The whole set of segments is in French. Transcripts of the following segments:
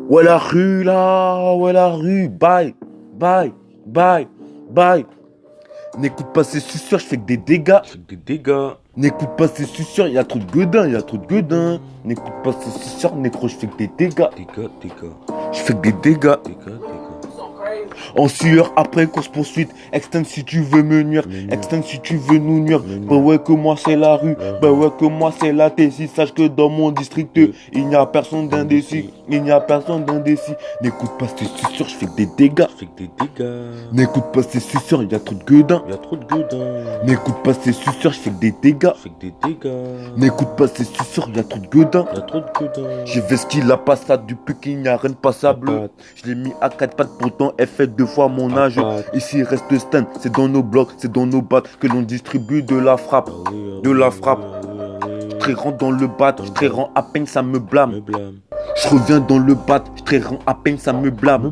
Ouais la rue là, ouais la rue, bye, bye, bye, bye. N'écoute pas ces suceurs, je fais que des dégâts. N'écoute pas ces suceurs, y'a trop de gueudins, y'a trop de gueudins. N'écoute pas ces suceurs, négro, je fais que des dégâts. Je fais que des dégâts. En sueur après course poursuite, extend si tu veux me nuire, extend si tu veux nous nuire. Bah ouais que moi c'est la rue, bah ouais que moi c'est la Tessie. Sache que dans mon district, il n'y a personne d'indécis, il n'y a personne d'indécis. N'écoute pas ces suceurs, je fais que des dégâts. N'écoute pas ces suceurs, il y a trop de gueudins. N'écoute pas ces suceurs, je fais que des dégâts. N'écoute pas ces suceurs, il y a trop de gueudins. J'ai vesti la passade depuis qu'il n'y a rien de passable. Je l'ai mis à 4 pattes, pourtant elle fait 2 fois mon âge. Ici reste stand, c'est dans nos blocs, c'est dans nos battes que l'on distribue de la frappe. De la frappe. Je très dans le bat, je très rend à peine ça me blâme. Je reviens dans le bat, je très rend à peine ça me blâme.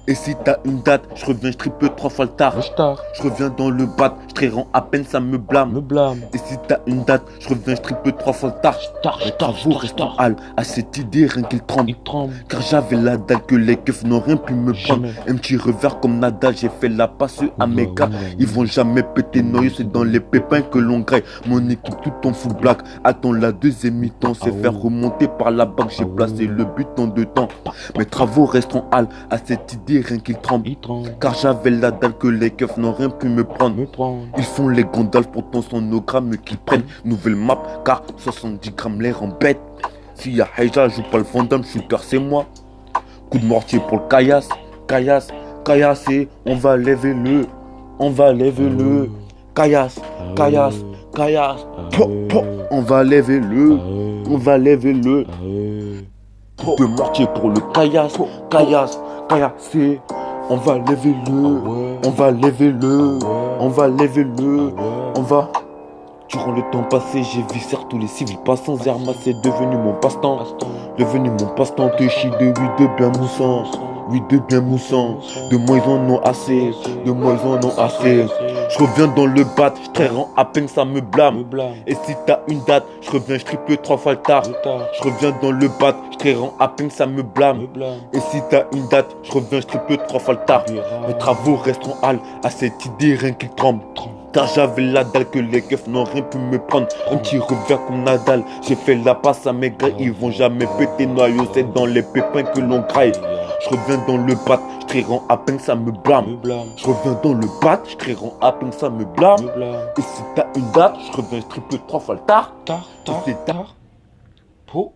Et si t'as une date, je reviens, je triple 3 fois le tard. Je reviens dans le bat, je très rend à peine ça me blâme. Et si t'as une date, je reviens, je triple 3 fois le tard. Les travaux restent en halle, à cette idée rien qu'il tremble. Car j'avais la dalle que les keufs n'ont rien pu me prendre. Un petit revers comme Nadal, j'ai fait la passe à mes gars. Ils vont jamais péter noyau, c'est dans les pépins que l'on graille. Mon équipe tout en full black, attends la deuxième mi-temps. C'est faire remonter par la bague, j'ai placé le but en 2 temps. Mes travaux restent en halle, à cette idée rien qu'ils tremblent. Car j'avais la dalle que les keufs n'ont rien pu me prendre. Ils font les Gandalf, pourtant son nos grammes qu'ils prennent. Nouvelle map, car 70 grammes l'air en bête. S'il y a Haïja, joue pas le Vandam, shooter c'est moi. Coup de mortier pour le caillasse, caillassé, on va lever le, on va lever le. Caillasse, on va lever le, on va lever le. Coup de mortier pour le caillassé, on va lever le, on va lever le, on va lever le, on va. Durant le temps passé, j'ai vu certes tous les civils passants. Zerma, c'est devenu mon passe-temps. Devenu mon passe-temps, te chie de 8 de bien moussant. 8 de bien moussant. De moi ils en ont assez. De moi ils en ont assez. Je reviens dans le bat, je très rends à peine ça me blâme. Et si t'as une date, je reviens, je triple 3 fois le tard. Je reviens dans le bat, je très rends à peine ça me blâme. Et si t'as une date, je reviens, je triple 3 fois le tard. Mes travaux restent en halle, à cette idée rien qui tremble. Car j'avais la dalle que les keufs n'ont rien pu me prendre. Un petit revers comme Nadal, j'ai fait la passe à mes gars. Ils vont jamais péter noyau, c'est dans les pépins que l'on graille. Je reviens dans le bat, je très rends à peine ça me blâme. Je reviens dans le bat, je très rends à peine ça me blâme. Et si t'as une date, je reviens, je triple 3 fois le tard. C'est tard. Po.